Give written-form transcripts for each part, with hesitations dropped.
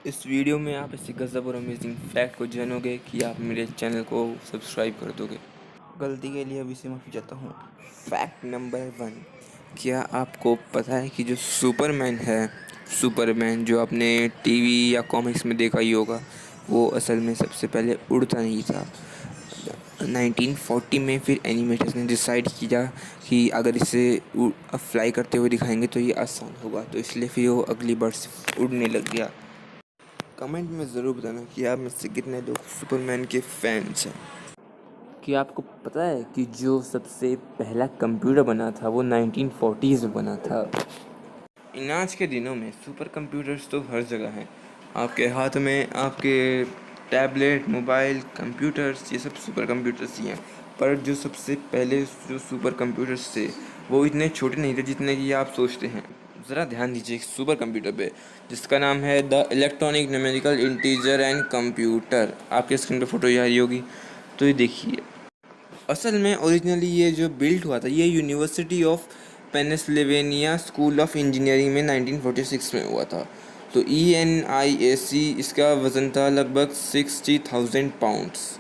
इस वीडियो में आप ऐसे गज़ब और अमेजिंग फैक्ट को जानोगे कि आप मेरे चैनल को सब्सक्राइब कर दोगे। गलती के लिए अभी से माफ़ी चाहता हूँ। फैक्ट नंबर 1, क्या आपको पता है कि जो सुपरमैन है, सुपरमैन जो आपने टीवी या कॉमिक्स में देखा ही होगा, वो असल में सबसे पहले उड़ता नहीं था। 1940 में फिर एनिमेटर्स ने डिसाइड किया कि अगर इसे फ्लाई करते हुए दिखाएंगे तो ये आसान होगा, तो इसलिए फिर वो अगली बार से उड़ने लग गया। कमेंट में ज़रूर बताना कि आप में से कितने लोग सुपरमैन के फैंस हैं। क्या आपको पता है कि जो सबसे पहला कंप्यूटर बना था वो 1940s में बना था। इन आज के दिनों में सुपर कंप्यूटर्स तो हर जगह हैं, आपके हाथ में, आपके टैबलेट, मोबाइल, कंप्यूटर्स, ये सब सुपर कंप्यूटर्स ही हैं। पर जो सबसे पहले जो सुपर कंप्यूटर्स थे वो इतने छोटे नहीं थे जितने कि आप सोचते हैं। ज़रा ध्यान दीजिए सुपर कंप्यूटर पे, जिसका नाम है the electronic numerical integer and computer. आपके स्क्रीन पे फोटो आ रही होगी, तो ये देखिए। असल में ओरिजिनली ये जो बिल्ड हुआ था ये university of Pennsylvania school of engineering में 1946 में हुआ था। तो ENIAC इसका वज़न था लगभग 60,000 पाउंड्स।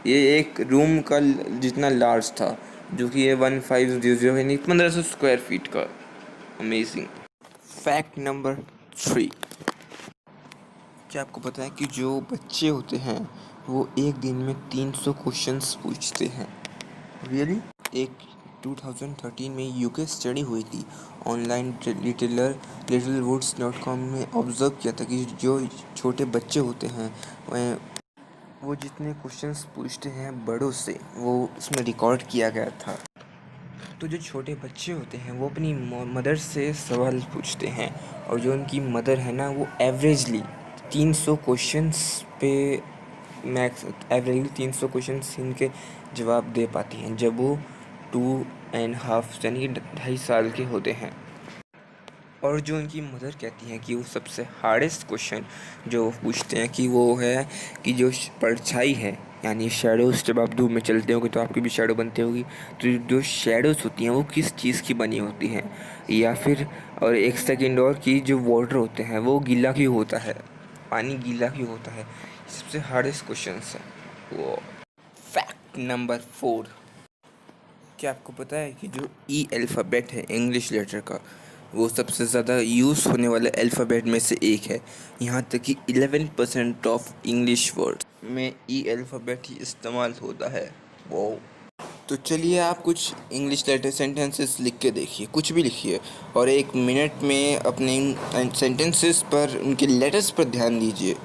ये एक रूम का जितना लार्ज था, जो कि ये 1500 यानी 1500 स्क्वायर फीट का। अमेजिंग। फैक्ट नंबर 3, क्या आपको पता है कि जो बच्चे होते हैं वो एक दिन में 300 क्वेश्चंस पूछते हैं। रियली? एक 2013 में यूके स्टडी हुई थी, ऑनलाइन रिटेलर littleWoods.com में ऑब्जर्व किया था कि जो छोटे बच्चे होते हैं वो जितने क्वेश्चंस पूछते हैं बड़ों से, वो उसमें रिकॉर्ड किया गया था। तो जो छोटे बच्चे होते हैं वो अपनी मदर से सवाल पूछते हैं, और जो उनकी मदर है ना वो एवरेजली 300 क्वेश्चंस पे मैक्स एवरेजली 300 क्वेश्चंस इनके जवाब दे पाती हैं जब वो 2.5 यानी कि 2.5 साल के होते हैं। और जो उनकी मदर कहती हैं कि वो सबसे हार्डेस्ट क्वेश्चन जो पूछते हैं कि वो है कि जो परछाई है, यानी शेडोज़, जब आप धूप में चलते होगे तो आपकी भी शेडो बनती होगी, तो जो शेडोज़ होती हैं वो किस चीज़ की बनी होती हैं, या फिर और एक सेकंड और कि जो वाटर होते हैं वो गीला क्यों होता है, पानी गीला क्यों होता है। सबसे हार्डेस्ट क्वेश्चन है वो। फैक्ट नंबर 4, क्या आपको पता है कि जो अल्फ़ाबेट है इंग्लिश लेटर का, वो सबसे ज़्यादा यूज़ होने वाले अल्फ़ाबेट में से एक है। यहाँ तक कि 11% ऑफ इंग्लिश वर्ड में अल्फ़ाबेट ही इस्तेमाल होता है। वो तो चलिए आप कुछ इंग्लिश लेटर सेंटेंसेस लिख के देखिए, कुछ भी लिखिए, और 1 मिनट में अपने सेंटेंसेस पर, उनके लेटर्स पर ध्यान दीजिए।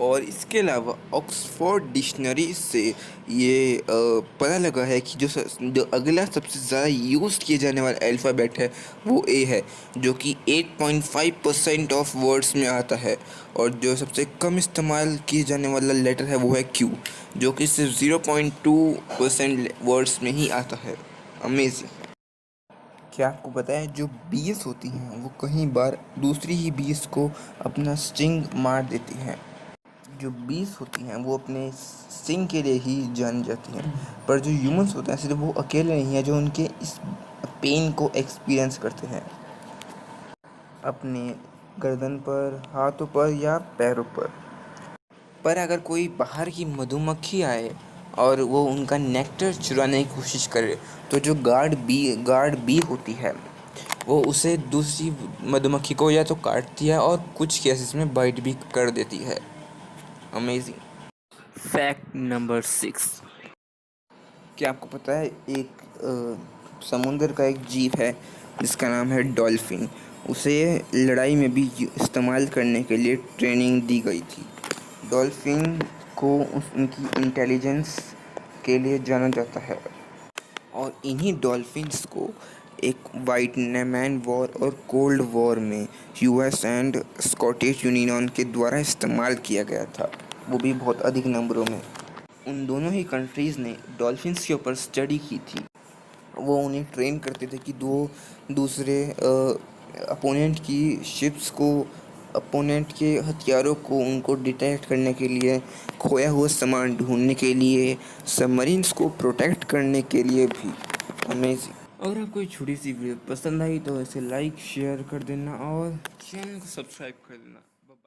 और इसके अलावा ऑक्सफोर्ड डिक्शनरी से ये पता लगा है कि जो अगला सबसे ज़्यादा यूज़ किए जाने वाला अल्फ़ाबेट है वो ए है, जो कि 8.5% ऑफ वर्ड्स में आता है। और जो सबसे कम इस्तेमाल किए जाने वाला लेटर है वो है क्यू, जो कि सिर्फ 0.2% वर्ड्स में ही आता है। अमेजिंग। क्या आपको पता है जो बीएस होती हैं वो कई बार दूसरी ही बीएस को अपना स्टिंग मार देती हैं। जो बीस होती हैं वो अपने सिंग के लिए ही जानी जाती हैं, पर जो ह्यूमंस होते हैं सिर्फ वो अकेले नहीं हैं जो उनके इस पेन को एक्सपीरियंस करते हैं अपने गर्दन पर, हाथों पर या पैरों पर। अगर कोई बाहर की मधुमक्खी आए और वो उनका नेक्टर चुराने की कोशिश करे, तो जो गार्ड बी होती है वो उसे दूसरी मधुमक्खी को या तो काटती है और कुछ केसेस में बाइट भी कर देती है। अमेजिंग। फैक्ट नंबर 6, क्या आपको पता है एक समुंदर का एक जीव है जिसका नाम है डॉल्फिन। उसे लड़ाई में भी इस्तेमाल करने के लिए ट्रेनिंग दी गई थी। डॉल्फिन को उनकी इंटेलिजेंस के लिए जाना जाता है, और इन्हीं डॉल्फिन्स को एक वाइटनैम वॉर और कोल्ड वॉर में यूएस एंड स्कॉटिश यूनियन के द्वारा इस्तेमाल किया गया था, वो भी बहुत अधिक नंबरों में। उन दोनों ही कंट्रीज़ ने डॉल्फिन्स के ऊपर स्टडी की थी। वो उन्हें ट्रेन करते थे कि दूसरे अपोनेंट की शिप्स को, अपोनेंट के हथियारों को, उनको डिटेक्ट करने के लिए, खोया हुआ सामान ढूंढने के लिए, सबमरीन्स को प्रोटेक्ट करने के लिए भी। अमेजिंग। अगर आपको छोटी सी वीडियो पसंद आई तो इसे लाइक शेयर कर देना और चैनल को सब्सक्राइब कर देना।